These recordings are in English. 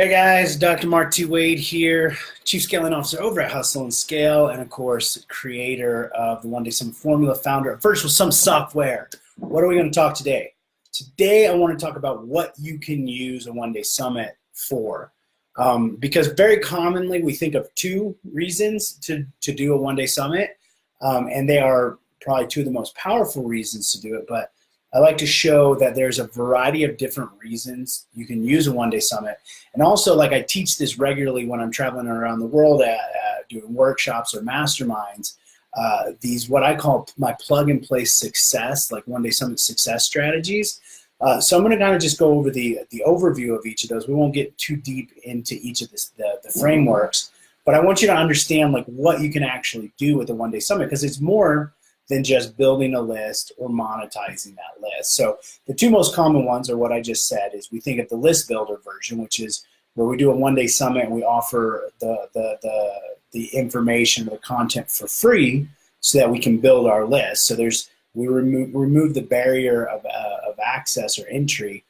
Hey guys, Dr. Mark T. Wade here, Chief Scaling Officer over at Hustle and Scale, and of course, creator of the One Day Summit Formula, founder of First with Some Software. What are we going to talk today? Today, I want to talk about what you can use a One Day Summit for. Because very commonly we think of two reasons to do a One Day Summit, and they are probably two of the most powerful reasons to do it, but I like to show that there's a variety of different reasons you can use a One Day Summit. And also, like, I teach this regularly when I'm traveling around the world doing workshops or masterminds, these what I call my plug and play success, like One Day Summit success strategies. So I'm going to kind of just go over the overview of each of those. We won't get too deep into each of the frameworks, but I want you to understand like what you can actually do with the One Day Summit, because it's more than just building a list or monetizing that list. So the two most common ones are what I just said. Is we think of the list builder version, which is where we do a One Day Summit and we offer the information, the content for free, so that we can build our list. So we remove the barrier of access or entry,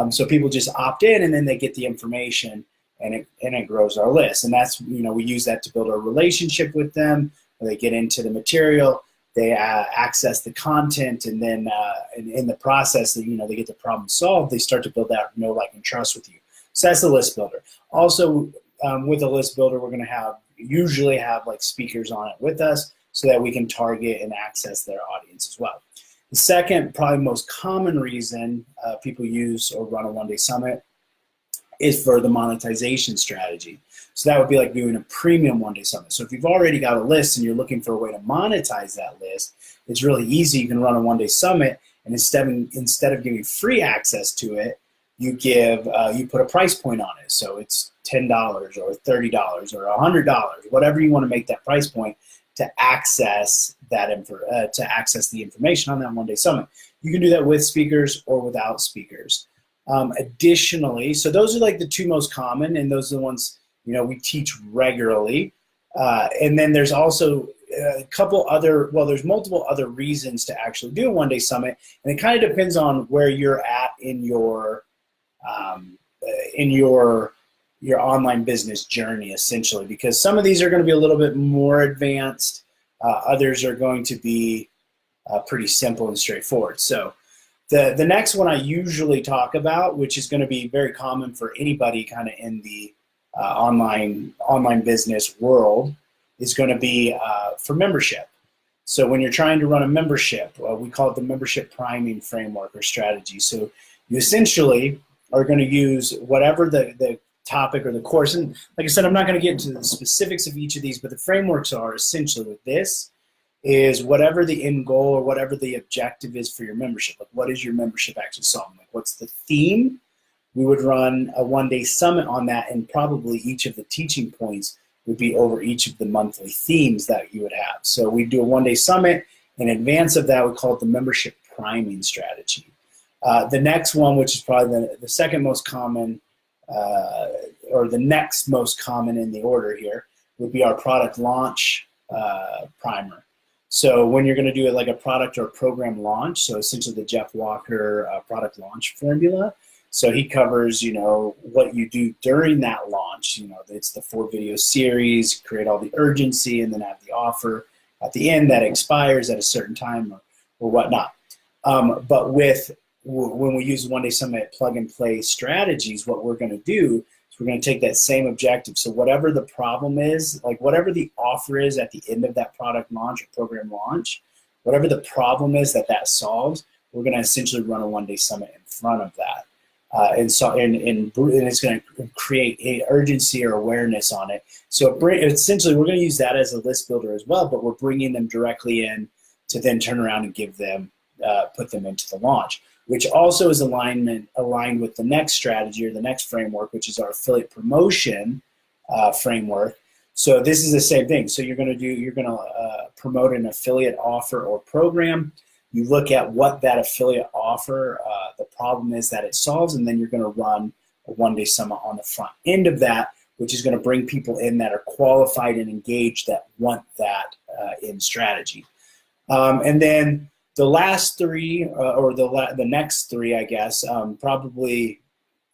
so people just opt in and then they get the information and it grows our list. And that's, we use that to build a relationship with them. They get into the material, they access the content, and then in the process, they get the problem solved. They start to build that know, like, and trust with you. So that's the list builder. Also, with a list builder, we're going to usually have like speakers on it with us, so that we can target and access their audience as well. The second, probably most common reason people use or run a One Day Summit is for the monetization strategy. So that would be like doing a premium One Day Summit. So if you've already got a list and you're looking for a way to monetize that list, it's really easy. You can run a One Day Summit, and instead of giving free access to it, you put a price point on it. So it's $10 or $30 or $100, whatever you want to make that price point to access the information on that One Day Summit. You can do that with speakers or without speakers. Additionally, so those are like the two most common, and those are the ones we teach regularly. And then there's also there's multiple other reasons to actually do a One Day Summit, and it kind of depends on where you're at in your online business journey, essentially, because some of these are going to be a little bit more advanced. Others are going to be pretty simple and straightforward. So the next one I usually talk about, which is going to be very common for anybody kind of in the online business world, is going to be for membership. So when you're trying to run a membership, we call it the membership priming framework or strategy. So you essentially are going to use whatever the topic or the course. And like I said, I'm not going to get into the specifics of each of these, but the frameworks are essentially with this is whatever the end goal or whatever the objective is for your membership. Like, what is your membership actually solving? Like, what's the theme? We would run a One Day Summit on that, and probably each of the teaching points would be over each of the monthly themes that you would have. So we do a One Day Summit. In advance of that, we call it the membership priming strategy. The next one, which is probably the second most common, or the next most common in the order here, would be our product launch primer. So when you're going to do it like a product or program launch, so essentially the Jeff Walker product launch formula. So he covers, what you do during that launch. It's the 4-video series, create all the urgency, and then have the offer at the end that expires at a certain time or whatnot. But when we use One Day Summit plug and play strategies, what we're going to do is we're going to take that same objective. So whatever the problem is, like whatever the offer is at the end of that product launch or program launch, whatever the problem is that solves, we're going to essentially run a One Day Summit in front of that. And it's going to create a urgency or awareness on it. So essentially, we're going to use that as a list builder as well, but we're bringing them directly in to then turn around and put them into the launch, which also is aligned with the next strategy or the next framework, which is our affiliate promotion framework. So this is the same thing. So you're going to promote an affiliate offer or program. You look at what that affiliate offer, the problem is that it solves, and then you're going to run a One Day Summit on the front end of that, which is going to bring people in that are qualified and engaged that want that in strategy. And then the last three, or the next three, I guess, probably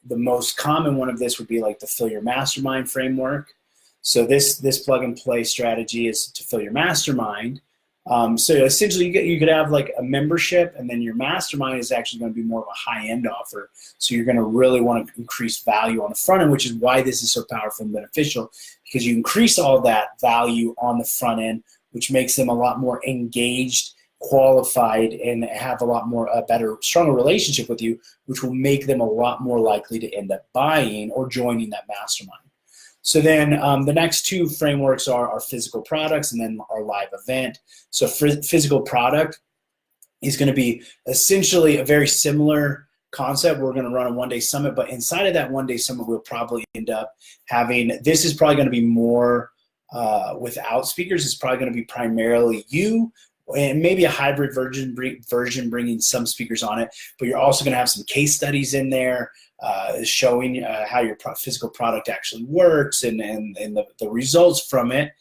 the most common one of this would be like the Fill Your Mastermind framework. So this plug and play strategy is to fill your mastermind. So essentially you could have like a membership, and then your mastermind is actually going to be more of a high-end offer. So you're going to really want to increase value on the front end, which is why this is so powerful and beneficial, because you increase all that value on the front end, which makes them a lot more engaged, qualified, and have a lot more better, stronger relationship with you, which will make them a lot more likely to end up buying or joining that mastermind. So then the next two frameworks are our physical products and then our live event. So physical product is going to be essentially a very similar concept. We're going to run a one-day summit, but inside of that one-day summit, we'll probably end up having, this is probably going to be more without speakers. It's probably going to be primarily you, and maybe a hybrid version bringing some speakers on it, but you're also going to have some case studies in there showing how your physical product actually works and the results from it.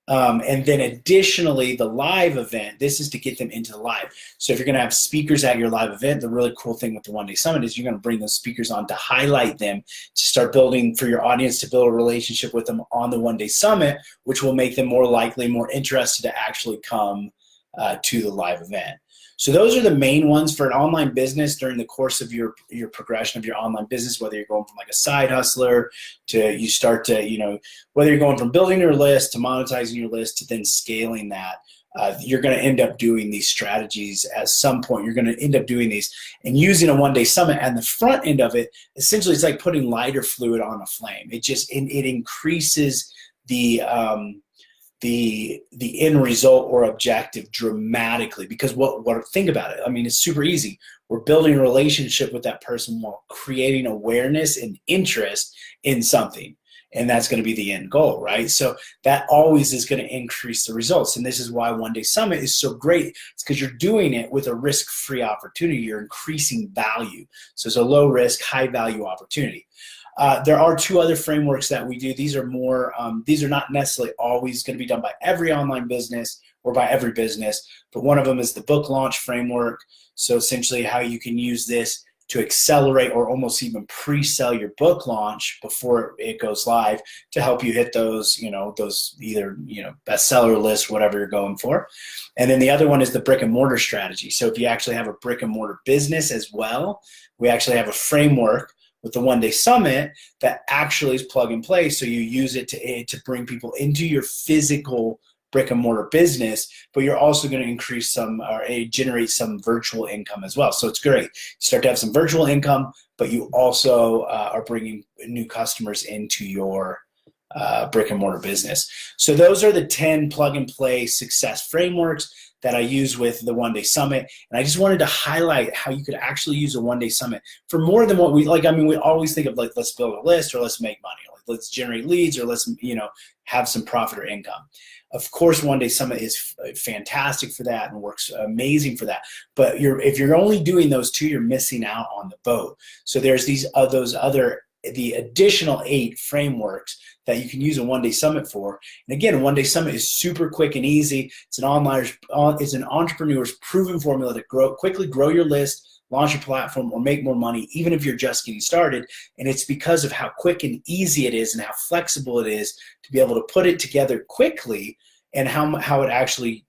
And then additionally, the live event, this is to get them into the live. So if you're going to have speakers at your live event, the really cool thing with the one-day summit is you're going to bring those speakers on to highlight them, to start building for your audience, to build a relationship with them on the one-day summit, which will make them more likely, more interested to actually come to the live event. So those are the main ones for an online business during the course of your progression of your online business, whether you're going from like a side hustler to you start to, you know, whether you're going from building your list to monetizing your list to then scaling that, you're going to end up doing these strategies at some point. You're going to end up doing these and using a one-day summit, and the front end of it, essentially it's like putting lighter fluid on a flame. It just, it increases the end result or objective dramatically, because think about it. I mean, it's super easy. We're building a relationship with that person while creating awareness and interest in something. And that's going to be the end goal, right? So that always is going to increase the results. And this is why One Day Summit is so great. It's because you're doing it with a risk-free opportunity. You're increasing value. So it's a low risk, high value opportunity. There are two other frameworks that we do. These are more, these are not necessarily always going to be done by every online business or by every business, but one of them is the book launch framework. So essentially how you can use this to accelerate or almost even pre-sell your book launch before it goes live to help you hit those, those either, bestseller list, whatever you're going for. And then the other one is the brick and mortar strategy. So if you actually have a brick and mortar business as well, we actually have a framework with the One Day Summit that actually is plug and play. So you use it to bring people into your physical brick and mortar business, but you're also going to increase some or generate some virtual income as well. So it's great. You start to have some virtual income, but you also are bringing new customers into your brick and mortar business. So those are the 10 plug and play success frameworks that I use with the One Day Summit. And I just wanted to highlight how you could actually use a One Day Summit for more than what we like. I mean, we always think of like, let's build a list or let's make money, or like, let's generate leads or let's, have some profit or income. Of course, One Day Summit is fantastic for that and works amazing for that. But if you're only doing those two, you're missing out on the boat. So there's the additional 8 frameworks that you can use a One Day Summit for. And again, One Day Summit is super quick and easy. It's an entrepreneur's proven formula to quickly grow your list, launch your platform, or make more money, even if you're just getting started. And it's because of how quick and easy it is and how flexible it is to be able to put it together quickly, and how it actually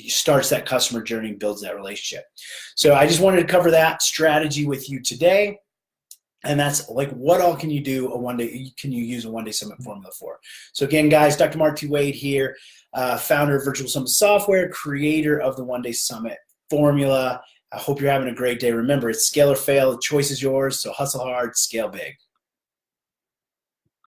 starts that customer journey and builds that relationship. So I just wanted to cover that strategy with you today. And that's like, what all can you do can you use a One Day Summit formula for? So again, guys, Dr. Mark T. Wade here, founder of Virtual Summit Software, creator of the One Day Summit formula. I hope you're having a great day. Remember, it's scale or fail. The choice is yours. So hustle hard, scale big.